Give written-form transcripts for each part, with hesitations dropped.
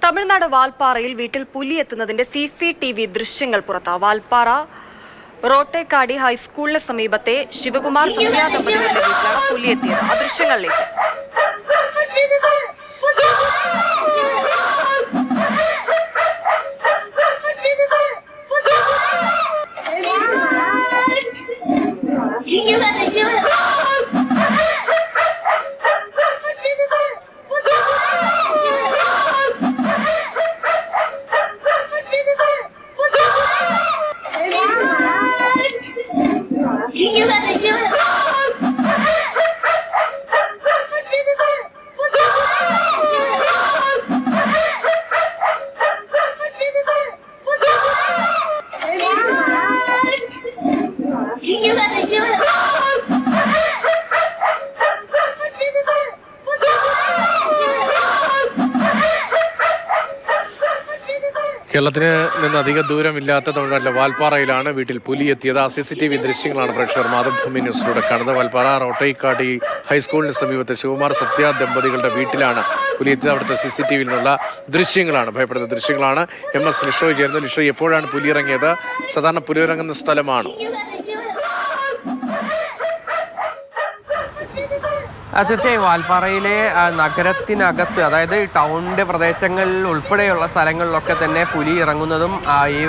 തമിഴ്നാട് വാൽപ്പാറയിൽ വീട്ടിൽ പുലി എത്തുന്നതിന്റെ CCTV ദൃശ്യങ്ങൾ പുറത്ത്. വാൽപ്പാറ റോട്ടേക്കാടി ഹൈസ്കൂളിന് സമീപത്തെ ശിവകുമാർ സത്യ ദമ്പതികളുടെ വീട്ടിലാണ് പുലി എത്തിയത്. ആ ദൃശ്യങ്ങളിലേക്ക്. കേരളത്തിന് നിന്ന് അധിക ദൂരമില്ലാത്ത തമിഴ്നാട്ടിലെ വാൽപ്പാറയിലാണ് വീട്ടിൽ പുലി എത്തിയത്. ആ CCTV ദൃശ്യങ്ങളാണ് പ്രേക്ഷകർ മാതൃഭൂമി ന്യൂസിലൂടെ കാണുന്നത്. വാൽപ്പാറ റോട്ടൈക്കാടി ഹൈസ്കൂളിന് സമീപത്തെ ശിവകുമാർ സത്യ ദമ്പതികളുടെ വീട്ടിലാണ് പുലി എത്തിയത്. അവിടുത്തെ CCTVയിൽ നിന്നുള്ള ദൃശ്യങ്ങളാണ്, ഭയപ്പെടുന്ന ദൃശ്യങ്ങളാണ്. MS ലിഷോയ് ചേർന്നത്. ലിഷോയ്, എപ്പോഴാണ് പുലി ഇറങ്ങിയത്? സാധാരണ പുലി ഇറങ്ങുന്ന സ്ഥലമാണ്? തീർച്ചയായും വാൽപ്പാറയിലെ നഗരത്തിനകത്ത്, അതായത് ടൗണിൻ്റെ പ്രദേശങ്ങളിൽ ഉൾപ്പെടെയുള്ള സ്ഥലങ്ങളിലൊക്കെ തന്നെ പുലി ഇറങ്ങുന്നതും ഈ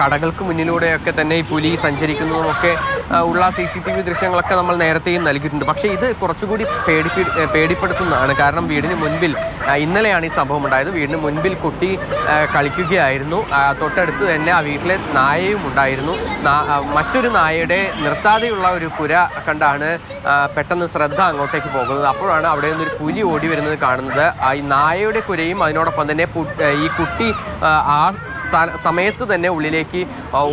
കടകൾക്ക് മുന്നിലൂടെയൊക്കെ തന്നെ ഈ പുലി സഞ്ചരിക്കുന്നതുമൊക്കെ ഉള്ള CCTV ദൃശ്യങ്ങളൊക്കെ നമ്മൾ നേരത്തെയും നൽകിയിട്ടുണ്ട്. പക്ഷേ ഇത് കുറച്ചുകൂടി പേടിപ്പെടുത്തുന്നതാണ്. കാരണം വീടിന് മുൻപിൽ ഇന്നലെയാണ് ഈ സംഭവം ഉണ്ടായത്. വീടിന് മുൻപിൽ കുട്ടി കളിക്കുകയായിരുന്നു. തൊട്ടടുത്ത് തന്നെ ആ വീട്ടിലെ നായയും ഉണ്ടായിരുന്നു. മറ്റൊരു നായയുടെ നിർത്താതെയുള്ള ഒരു കുര കണ്ടാണ് പെട്ടെന്ന് ശ്രദ്ധ അങ്ങോട്ടേക്ക് പോകുന്നത്. അപ്പോഴാണ് അവിടെ നിന്നൊരു പുലി ഓടി വരുന്നത് കാണുന്നത്. ഈ നായയുടെ കുരയും അതിനോടൊപ്പം തന്നെ ഈ കുട്ടി ആ സമയത്ത് തന്നെ ഉള്ളിലേക്ക്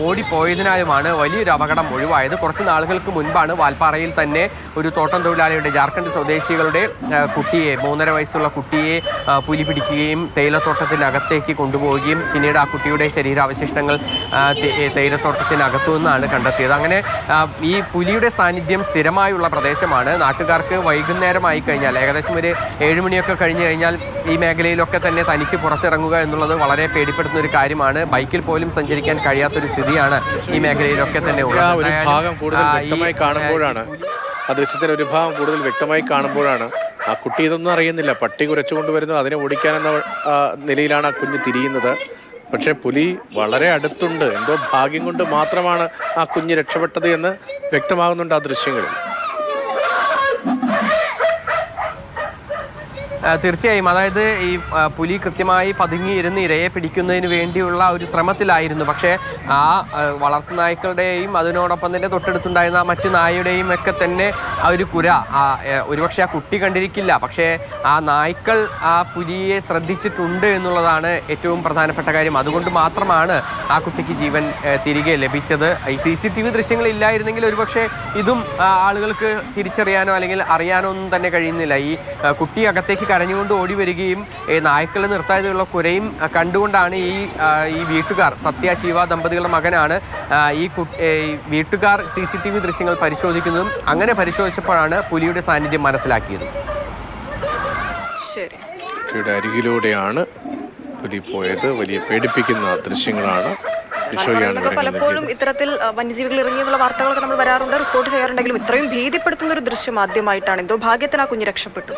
ഓടിപ്പോയതിനാലുമാണ് വലിയൊരു അപകടം ഒഴിവായത്. കുറച്ച് നാളുകൾക്ക് മുൻപാണ് വാൽപ്പാറയിൽ തന്നെ ഒരു തോട്ടം തൊഴിലാളിയുടെ ജാർഖണ്ഡ് സ്വദേശികളുടെ കുട്ടിയെ, 3.5 വയസ്സുള്ള കുട്ടിയെ പുലി പിടിക്കുകയും തേയിലത്തോട്ടത്തിനകത്തേക്ക് കൊണ്ടുപോവുകയും പിന്നീട് ആ കുട്ടിയുടെ ശരീരാവശിഷ്ടങ്ങൾ തേയിലത്തോട്ടത്തിനകത്തു നിന്നാണ് കണ്ടെത്തിയത്. അങ്ങനെ ഈ പുലിയുടെ സാന്നിധ്യം സ്ഥിരമായുള്ള പ്രദേശമാണ്. നാട്ടുകാർക്ക് വൈകുന്നേരമായി കഴിഞ്ഞാൽ, ഏകദേശം ഒരു 7 മണിയൊക്കെ കഴിഞ്ഞ് കഴിഞ്ഞാൽ ഈ മേഖലയിലൊക്കെ തന്നെ തനിച്ച് പുറത്തിറങ്ങുക എന്നുള്ളത് വളരെ പേടിപ്പെടുത്തുന്ന ഒരു കാര്യമാണ്. ബൈക്കിൽ പോലും സഞ്ചരിക്കാൻ കഴിയാത്തൊരു സ്ഥിതിയാണ് ഈ മേഖലയിലൊക്കെ തന്നെ ഉള്ളത്. ഒരു ഭാഗം കൂടുതൽ വ്യക്തമായി കാണുമ്പോഴാണ്, ആ ദൃശ്യത്തിന് ഒരു ഭാഗം കൂടുതൽ വ്യക്തമായി കാണുമ്പോഴാണ് ആ കുട്ടി ഇതൊന്നും അറിയുന്നില്ല. പട്ടി കുരച്ചുകൊണ്ടുവരുന്നു, അതിനെ ഓടിക്കാനെന്ന നിലയിലാണ് ആ കുഞ്ഞ് തിരിയുന്നത്. പക്ഷേ പുലി വളരെ അടുത്തുണ്ട്. എന്തോ ഭാഗ്യം കൊണ്ട് മാത്രമാണ് ആ കുഞ്ഞ് രക്ഷപ്പെട്ടത് എന്ന് വ്യക്തമാകുന്നുണ്ട് ആ ദൃശ്യങ്ങളിൽ. തീർച്ചയായും, അതായത് ഈ പുലി കൃത്യമായി പതുങ്ങിയിരുന്ന് ഇരയെ പിടിക്കുന്നതിന് വേണ്ടിയുള്ള ഒരു ശ്രമത്തിലായിരുന്നു. പക്ഷേ ആ വളർത്തുനായ്ക്കളുടെയും അതിനോടൊപ്പം തന്നെ തൊട്ടടുത്തുണ്ടായിരുന്ന മറ്റു നായയുടെയും ഒക്കെ തന്നെ ആ ഒരു കുര ഒരുപക്ഷെ ആ കുട്ടി കണ്ടിരിക്കില്ല. പക്ഷേ ആ നായ്ക്കൾ ആ പുലിയെ ശ്രദ്ധിച്ചിട്ടുണ്ട് എന്നുള്ളതാണ് ഏറ്റവും പ്രധാനപ്പെട്ട കാര്യം. അതുകൊണ്ട് മാത്രമാണ് ആ കുട്ടിക്ക് ജീവൻ തിരികെ ലഭിച്ചത്. ഈ CCTV ദൃശ്യങ്ങളില്ലായിരുന്നെങ്കിൽ ഒരുപക്ഷെ ഇതും ആളുകൾക്ക് തിരിച്ചറിയാനോ അല്ലെങ്കിൽ അറിയാനോ ഒന്നും തന്നെ കഴിയുന്നില്ല. ഈ കുട്ടി അകത്തേക്ക് കരഞ്ഞുകൊണ്ട് ഓടി വരികയും നായ്ക്കളെ നിർത്താതെയുള്ള കുരയും കണ്ടുകൊണ്ടാണ് ഈ വീട്ടുകാർ, സത്യ ശിവ ദമ്പതികളുടെ മകനാണ്, ഈ വീട്ടുകാർ CCTV ദൃശ്യങ്ങൾ പരിശോധിക്കുന്നതും അങ്ങനെ പരിശോധിച്ചപ്പോഴാണ് പുലിയുടെ സാന്നിധ്യം മനസ്സിലാക്കിയത്. കുട്ടിയുടെ അരികിലൂടെയാണ് പുലി പോയത്. വലിയ പേടിപ്പിക്കുന്ന ദൃശ്യങ്ങളാണ്. പലപ്പോഴും ഇത്തരത്തിൽ വന്യജീവികൾ ഇറങ്ങിയുള്ള വാർത്തകളൊക്കെ നമ്മൾ വരാറുണ്ട്, റിപ്പോർട്ട് ചെയ്യാറുണ്ടെങ്കിലും ഇത്രയും ഭീതിപ്പെടുത്തുന്ന ഒരു ദൃശ്യം ആദ്യമായിട്ടാണ്. എന്തോ ഭാഗ്യത്തിന് ആ കുഞ്ഞ് രക്ഷപ്പെട്ടു.